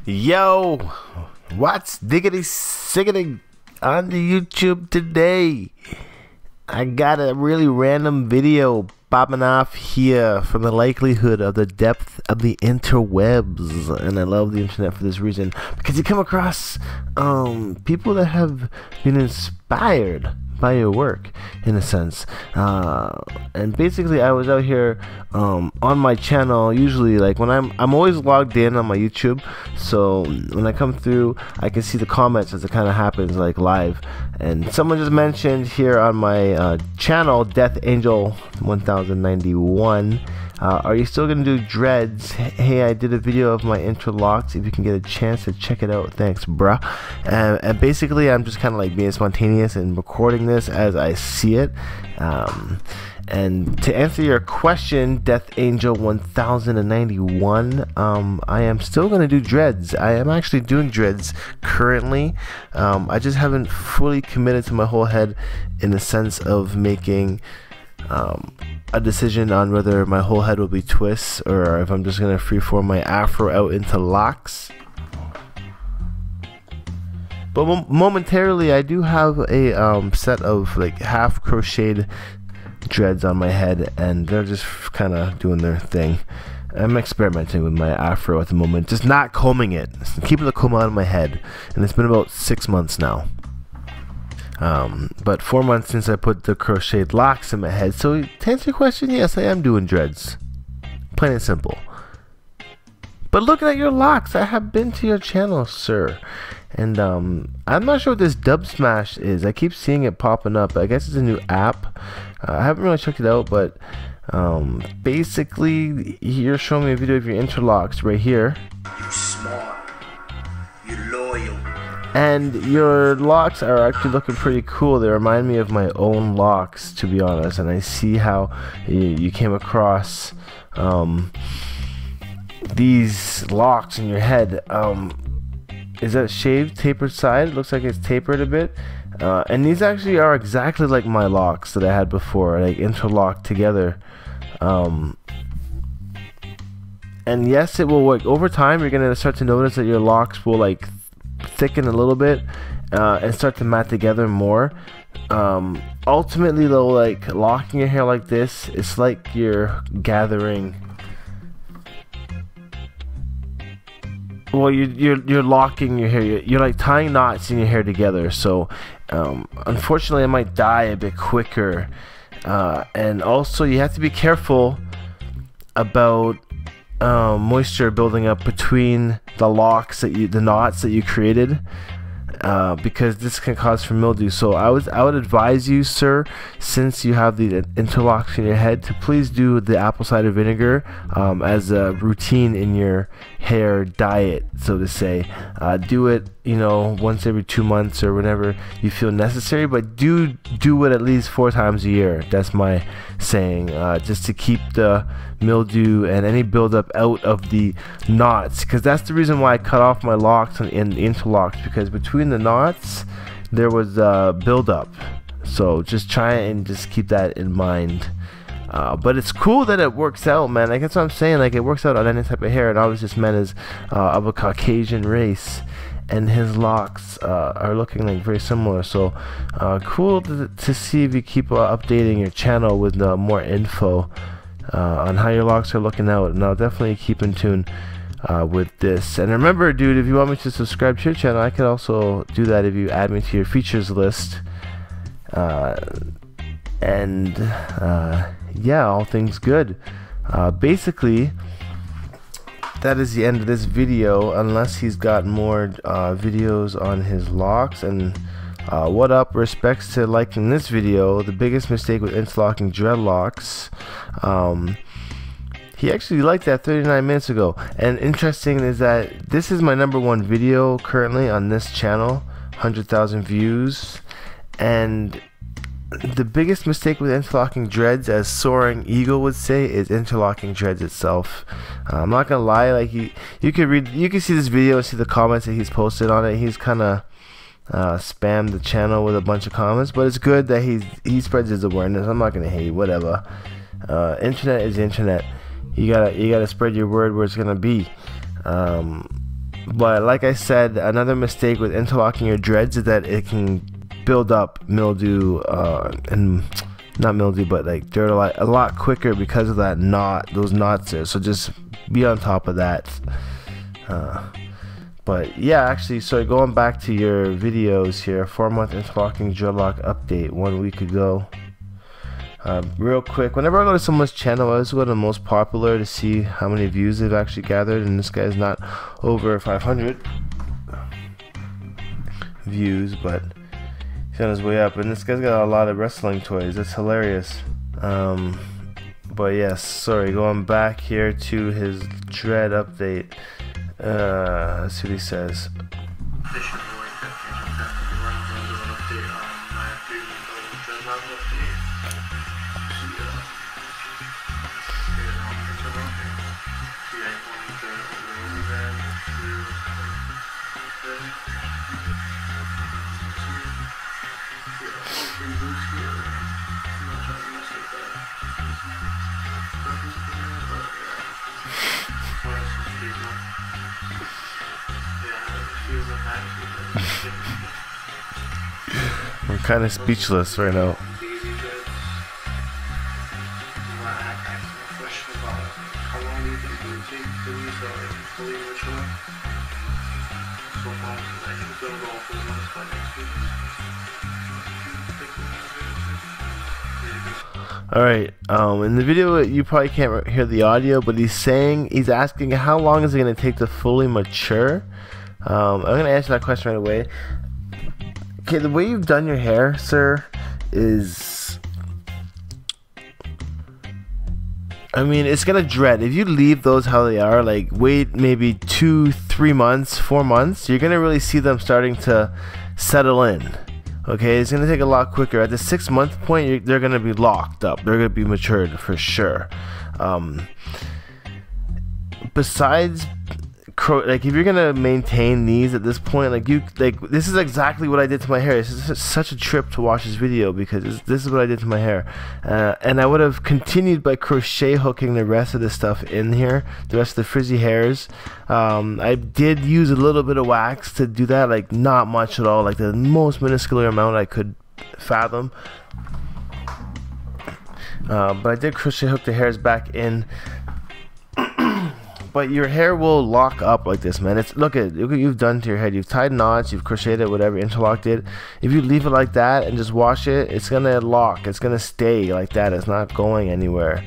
Yo, what's diggity siggity on the YouTube today? I got a really random video popping off here from the likelihood of the depth of the interwebs, and I love the internet for this reason, because you come across people that have been inspired by your work, in a sense, and basically I was out here on my channel. Usually, like when I'm always logged in on my YouTube, so when I come through I can see the comments as it kind of happens, like live. And someone just mentioned here on my channel, Death Angel 1091, are you still gonna do dreads? Hey, I did a video of my interlocks. If you can get a chance to check it out, thanks, bruh. And basically, I'm just kind of like being spontaneous and recording this as I see it. And to answer your question, Death Angel 1091, I am still gonna do dreads. I am actually doing dreads currently. I just haven't fully committed to my whole head in the sense of making a decision on whether my whole head will be twists or if I'm just gonna freeform my afro out into locks. But momentarily, I do have a set of like half crocheted dreads on my head, and they're just kind of doing their thing. I'm experimenting with my afro at the moment, just not combing it, keeping the comb out of my head, and it's been about 6 months now. But 4 months since I put the crocheted locks in my head. So to answer your question, yes, I am doing dreads, plain and simple. But looking at your locks, I have been to your channel, sir, and I'm not sure what this Dub Smash is. I keep seeing it popping up. I guess it's a new app. I haven't really checked it out, but basically you're showing me a video of your interlocks right here. You're smart, you're loyal, and your locks are actually looking pretty cool. They remind me of my own locks, to be honest, and I see how you came across these locks in your head. Is that shaved, tapered side? It looks like it's tapered a bit. And these actually are exactly like my locks that I had before, like interlocked together. And yes, it will work. Over time, you're gonna start to notice that your locks will like thicken a little bit and start to mat together more. Ultimately though, like locking your hair like this, it's like you're gathering, well, you're locking your hair, you're like tying knots in your hair together. So unfortunately, it might die a bit quicker, and also you have to be careful about moisture building up between the locks the knots that you created, because this can cause for mildew. So I would advise you, sir, since you have the interlocks in your head, to please do the apple cider vinegar as a routine in your hair diet, so to say. Do it, you know, once every 2 months or whenever you feel necessary, but do it at least 4 times a year. That's my saying, just to keep the mildew and any buildup out of the knots, because that's the reason why I cut off my locks and the interlocks, because between the knots there was buildup. So just try and just keep that in mind. But it's cool that it works out, man. Like, that's what I'm saying. Like, it works out on any type of hair. And obviously this man is of a Caucasian race, and his locks are looking like very similar. So cool to see if you keep updating your channel with more info on how your locks are looking out. And I'll definitely keep in tune with this. And remember, dude, if you want me to subscribe to your channel, I can also do that if you add me to your features list. Yeah, all things good. Basically, that is the end of this video, unless he's got more videos on his locks. And what up, respects to liking this video. The biggest mistake with interlocking dreadlocks. He actually liked that 39 minutes ago. And interesting is that this is my #1 video currently on this channel, 100,000 views. And the biggest mistake with interlocking dreads, as Soaring Eagle would say, is interlocking dreads itself. I'm not gonna lie, like you can see this video and see the comments that he's posted on it. He's kind of spammed the channel with a bunch of comments, but it's good that he spreads his awareness. I'm not gonna hate, whatever. Internet is internet. you gotta spread your word where it's gonna be. But like I said, another mistake with interlocking your dreads is that it can build up mildew and not mildew, but like dirt a lot quicker because of that those knots there. So just be on top of that. But yeah, actually, so going back to your videos here, 4-month interlocking dreadlock update 1 week ago. Real quick, whenever I go to someone's channel, I always go to the most popular to see how many views they've actually gathered, and this guy's not over 500 views, but he's on his way up. And this guy's got a lot of wrestling toys. That's hilarious. But yes, sorry, going back here to his dread update. Let's see what he says. I'm kind of speechless right now. Alright, in the video you probably can't hear the audio, but he's asking how long is it going to take to fully mature. I'm going to answer that question right away. Okay, the way you've done your hair, sir, is, I mean, it's gonna dread. If you leave those how they are, like wait maybe 2, 3 months, 4 months, you're gonna really see them starting to settle in. Okay, it's gonna take a lot quicker. At the 6-month point, they're gonna be locked up. They're gonna be matured for sure. Besides, like if you're gonna maintain these at this point, like this is exactly what I did to my hair. This is such a trip to watch this video because this is what I did to my hair, and I would have continued by crochet hooking the rest of this stuff in here, the rest of the frizzy hairs. I did use a little bit of wax to do that, like not much at all, like the most minuscule amount I could fathom. But I did crochet hook the hairs back in. But your hair will lock up like this, man. Look at what you've done to your head. You've tied knots, you've crocheted it, whatever, interlocked it. If you leave it like that and just wash it, it's gonna lock. It's gonna stay like that. It's not going anywhere.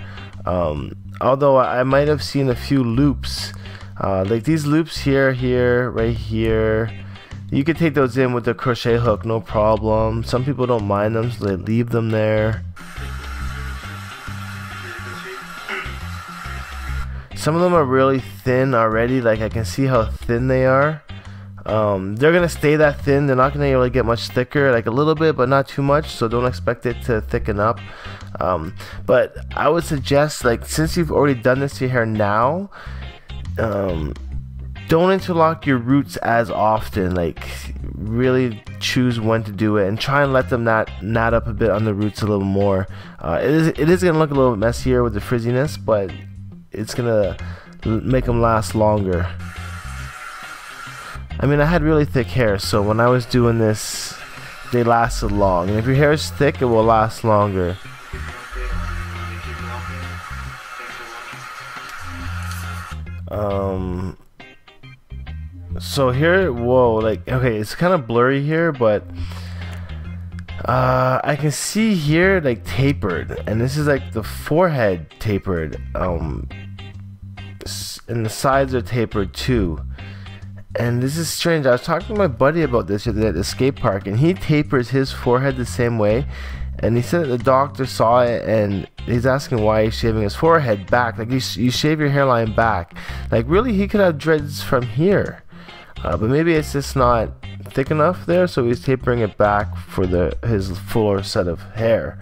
Although I might have seen a few loops, like these loops here, right here. You could take those in with the crochet hook, no problem. Some people don't mind them, so they leave them there. Some of them are really thin already, like I can see how thin they are. They're gonna stay that thin. They're not gonna really get much thicker, like a little bit, but not too much, so don't expect it to thicken up. But I would suggest, like, since you've already done this to your hair now, don't interlock your roots as often. Like, really choose when to do it and try and let them knot up a bit on the roots a little more. It is gonna look a little messier with the frizziness, but it's gonna make them last longer. I mean, I had really thick hair, so when I was doing this, they lasted long. And if your hair is thick, it will last longer. So here, whoa, like, okay, it's kind of blurry here, but I can see here, like, tapered, and this is like the forehead tapered, and the sides are tapered too. And this is strange. I was talking to my buddy about this at the skate park, and he tapers his forehead the same way, and he said that the doctor saw it and he's asking why he's shaving his forehead back. Like, you shave your hairline back. Like, really, he could have dreads from here, but maybe it's just not thick enough there, so he's tapering it back for his fuller set of hair.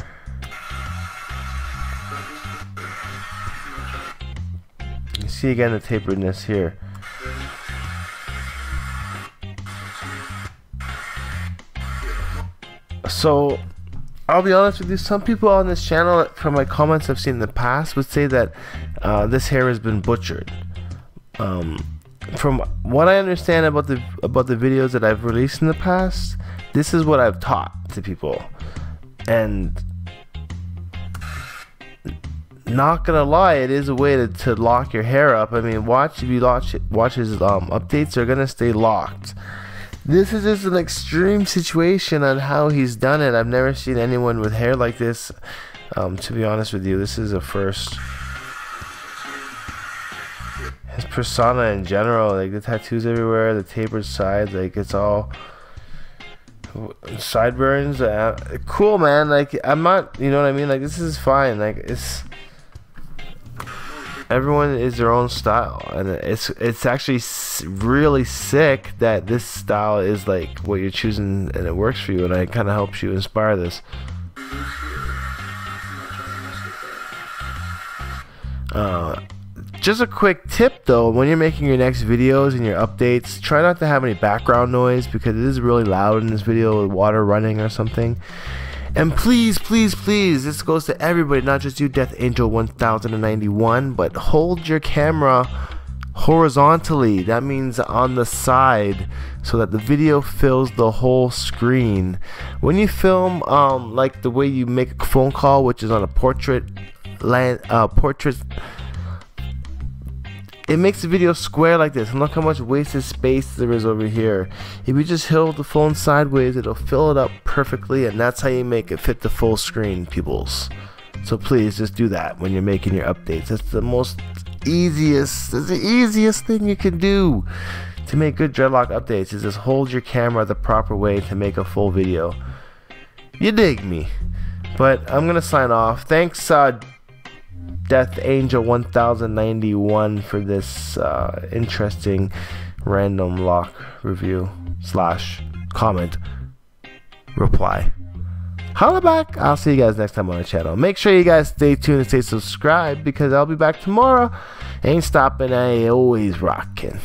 You see again the taperedness here. So I'll be honest with you, some people on this channel, from my comments I've seen in the past, would say that this hair has been butchered. From what I understand about the videos that I've released in the past, this is what I've taught to people. And not gonna lie, it is a way to lock your hair up. I mean, if you watch his updates, they're gonna stay locked. This is just an extreme situation on how he's done it. I've never seen anyone with hair like this. To be honest with you, this is a first. His persona in general, like the tattoos everywhere, the tapered sides, like it's all sideburns. Cool, man. Like I'm not, you know what I mean? Like this is fine. Like everyone is their own style, and it's actually really sick that this style is like what you're choosing and it works for you, and it kind of helps you inspire this. Just a quick tip though, when you're making your next videos and your updates, try not to have any background noise because it is really loud in this video with water running or something. And please, please, please, this goes to everybody, not just you, Death Angel 1091, but hold your camera horizontally. That means on the side, so that the video fills the whole screen. When you film, like the way you make a phone call, which is on a portrait, it makes the video square like this, and look how much wasted space there is over here. If you just hold the phone sideways, it'll fill it up perfectly, and that's how you make it fit the full screen, peoples. So please just do that when you're making your updates. That's the easiest thing you can do to make good dreadlock updates, is just hold your camera the proper way to make a full video. You dig me? But I'm gonna sign off. Thanks, Death Angel 1091 for this interesting random lock review / comment reply. Holla back. I'll see you guys next time on the channel. Make sure you guys stay tuned and stay subscribed, because I'll be back tomorrow. Ain't stopping, I always rocking.